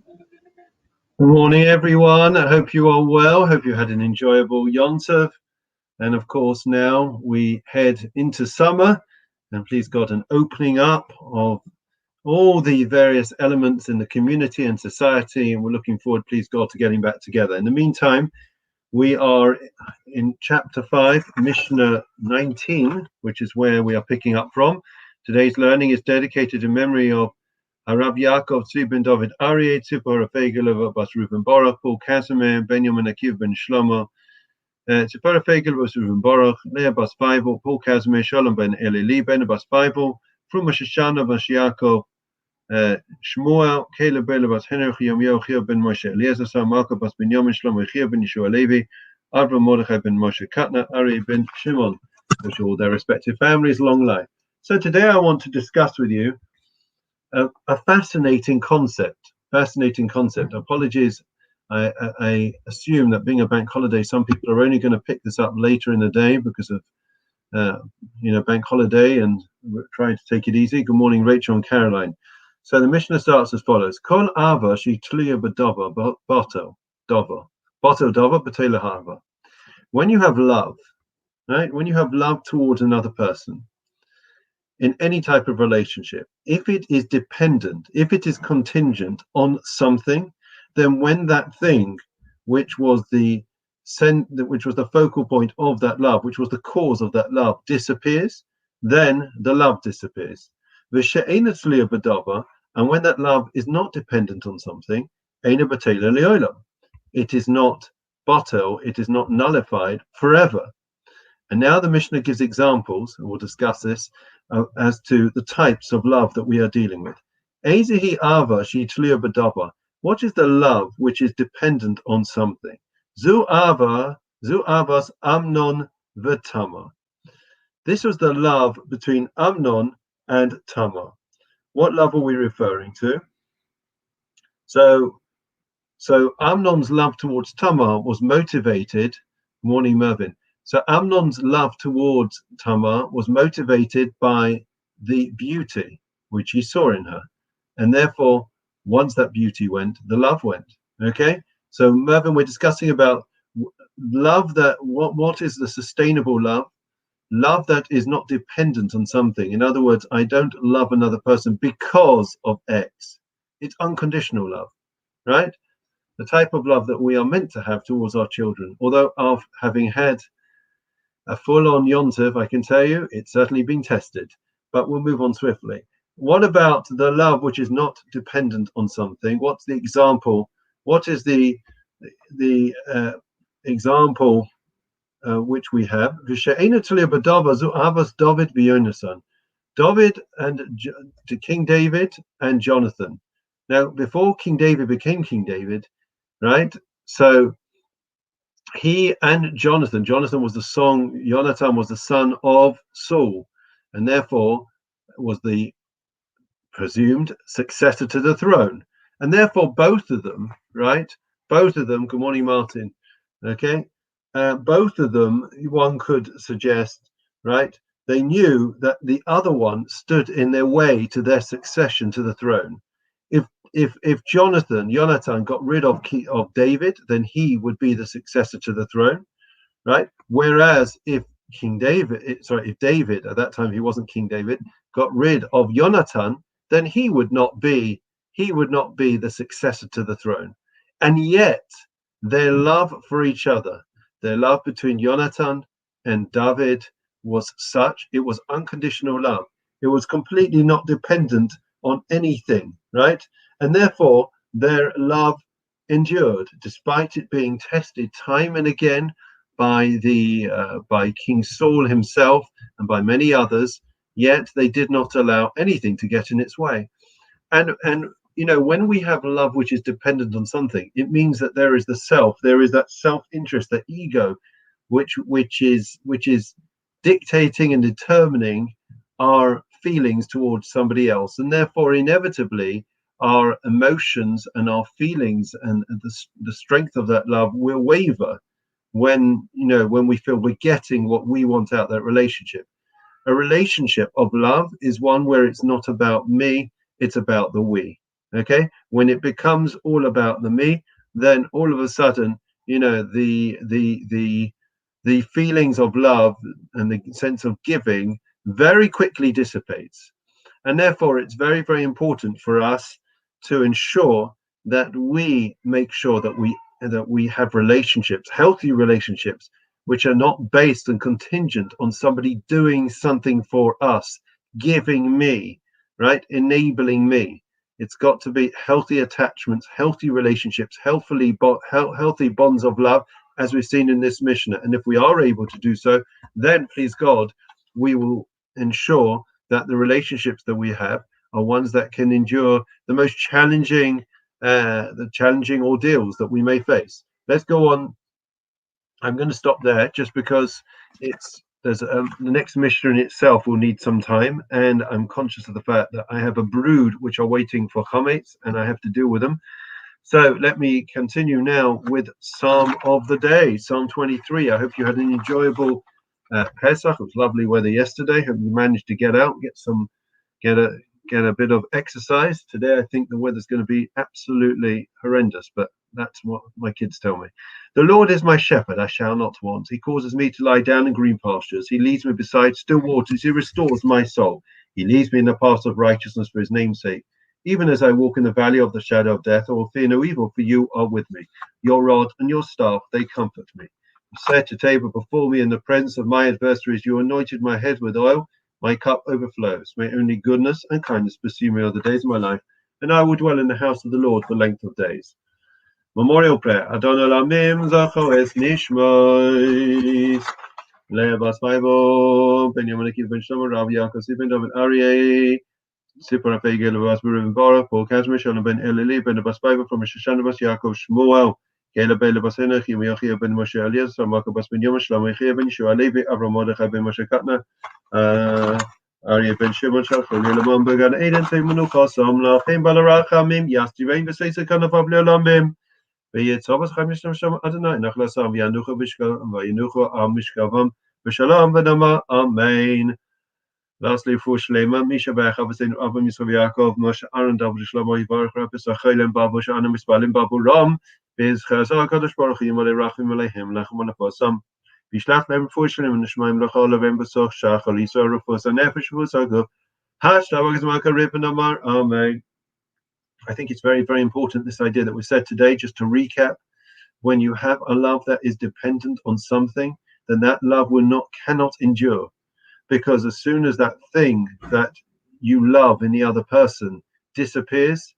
Good morning, everyone. I hope you are well. Hope you had an enjoyable Yom Tov. And of course, now we head into summer, and please God, an opening up of all the various elements in the community and society. And we're looking forward, please God, to getting back together. In the meantime, we are in chapter 5, Mishnah 19, which is where we are picking up from. Today's learning is dedicated in memory of Rav Yaakov Tzvi ben David Aryeh, Tzipora Feigelova bas Reuven Baruch, Paul Casimir, Benjamin Akiv ben Shlomo, Tzipora Feigelova bas Reuven Baruch, Leah bas Feivel, Paul Casimir, Shalom ben Elili, Ben bas Feivel, Fruma Shoshana bas Yaakov, Shmuel, Caleb Bela bas Henrich, Yom Yochia ben Moshe, Eliezer Malka bas Benjamin, Shlomo Yechia ben Yeshua Levi, Avram Mordechai ben Moshe Katna, Aryeh ben Shimon, wish all their respective families long life. So today I want to discuss with you a fascinating concept. Apologies, I assume that being a bank holiday, some people are only going to pick this up later in the day because of bank holiday, and we're trying to take it easy. Good morning, Rachel and Caroline. So the Mishnah starts as follows: Kol ava she tliya b'dava bato dava b'tela hava. When you have love, right? When you have love towards another person, in any type of relationship, if it is dependent, if it is contingent on something, then when that thing, which was the focal point of that love, which was the cause of that love, disappears, then the love disappears. And when that love is not dependent on something, it is not batel, it is not nullified forever. And now the Mishnah gives examples, and we'll discuss this, as to the types of love that we are dealing with. What is the love which is dependent on something? Zu avas Amnon v'Tamar. This was the love between Amnon and Tamar. What love are we referring to? So Amnon's love towards Tamar was motivated. Morning, Mervyn. So Amnon's love towards Tamar was motivated by the beauty which he saw in her. And therefore, once that beauty went, the love went. Okay? So Mervyn, we're discussing about love what is the sustainable love? Love that is not dependent on something. In other words, I don't love another person because of X. It's unconditional love, right? The type of love that we are meant to have towards our children. Although having had a full-on Yom Tov, I can tell you, it's certainly been tested, but we'll move on swiftly. What about the love which is not dependent on something? What's the example? What is the example which we have? David and King David and Jonathan. Now, before King David became King David, right? So he and Jonathan was Jonathan was the son of Saul, and therefore was the presumed successor to the throne. And therefore both of them, good morning, Martin. Okay. Both of them, one could suggest, right? They knew that the other one stood in their way to their succession to the throne. If Jonathan got rid of David, then he would be the successor to the throne, right? Whereas if David, at that time he wasn't King David, got rid of Jonathan, then he would not be the successor to the throne. And yet their love for each other, their love between Jonathan and David was such, it was unconditional love. It was completely not dependent on anything, right? And therefore their love endured despite it being tested time and again by King Saul himself and by many others. Yet they did not allow anything to get in its way. And when we have love which is dependent on something, it means that there is the self, there is that self-interest, that ego, which is dictating and determining our feelings towards somebody else, and therefore inevitably our emotions and our feelings and the strength of that love will waver when we feel we're getting what we want out of that relationship. A relationship of love is one where it's not about me, it's about the we. Okay, when it becomes all about the me, then all of a sudden, the feelings of love and the sense of giving very quickly dissipates. And therefore, it's very, very important for us to ensure that we make sure that we have relationships, healthy relationships, which are not based and contingent on somebody doing something for us, giving me, right, enabling me. It's got to be healthy attachments, healthy relationships, healthy bonds of love, as we've seen in this Mishnah. And if we are able to do so, then please God, we will ensure that the relationships that we have are ones that can endure the most challenging ordeals that we may face. Let's go on. I'm going to stop there just because there's the next Mishnah in itself will need some time, and I'm conscious of the fact that I have a brood which are waiting for chametz, and I have to deal with them. So let me continue now with Psalm of the day, Psalm 23. I hope you had an enjoyable Pesach. It was lovely weather yesterday. Hope you managed to get out, get a bit of exercise. Today I think the weather's going to be absolutely horrendous, but that's what my kids tell me. The Lord is my shepherd, I shall not want. He causes me to lie down in green pastures. He leads me beside still waters. He restores my soul. He leads me in the paths of righteousness for his name's sake. Even as I walk in the valley of the shadow of death, I will fear no evil, for you are with me. Your rod and your staff, they comfort me. You set a table before me in the presence of my adversaries. You anointed my head with oil. My cup overflows. May only goodness and kindness pursue me all the days of my life, and I will dwell in the house of the Lord for length of days. Memorial prayer. Adon Olamim Zachoes Nishmois. Lebas Bible. Ben Yomanikiv Ben Shlomo Rav Yaakov Ben David Aryeh. Sipar Apegel Lebas Beruven Bara. Paul Kazmish Shalom Ben Elili Ben Lebas Bible from Shoshana Bas Yaakov Shmuel. Caleb Ben Lebas Henach Yim Yachia Ben Moshe Eliezer. Marco Bas Ben Yom Shlomo Yechia Ben Yeshua Levi. Avram Mordechai Ben Moshe Katna. Aryeh Ben Shimon Shalchol Yelamam Began Eden Teimunu Chasam Lachem Balarachamim Yasti Vein Beseisa Kanavav Leolamim. ויצובס חמישים שם אדוני נחלסם וינוחו וינוחו משכבם בשלום ונאמר אמן. Lastly, for Shlema, Misha Bechabasin, Abba Yisrael Yaakov, Moshe Aaron, David Shlomo, Yivarech Rapis, Achaylim, Babu, Shana, Mispalim, Babu Ram, Biz Chazal, Kadosh Baruch, Yimale Rachim, Aleihim, Lachman Aposam, Bishlach, Lem, for Shlem, Nishmaim, Lachol, Levem, Besoch, Shachal, Yisrael, Rufus, and Nefesh, Vusagov, Hashtag, Maka, Rip, and Amar, Amen. I think it's very, very important, this idea that we said today, just to recap. When you have a love that is dependent on something, then that love cannot endure. Because as soon as that thing that you love in the other person disappears,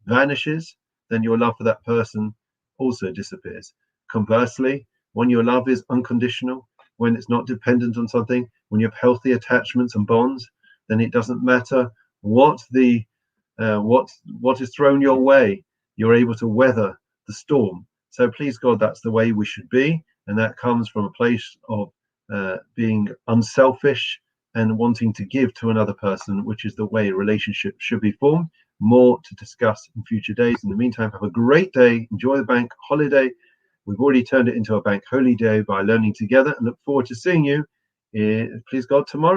vanishes, then your love for that person also disappears. Conversely, when your love is unconditional, when it's not dependent on something, when you have healthy attachments and bonds, then it doesn't matter what is thrown your way, you're able to weather the storm. So please God, that's the way we should be, and that comes from a place of being unselfish and wanting to give to another person, which is the way a relationship should be formed. More to discuss in future days. In the meantime, have a great day. Enjoy the bank holiday. We've already turned it into a bank holy day by learning together, and look forward to seeing you, please God, tomorrow.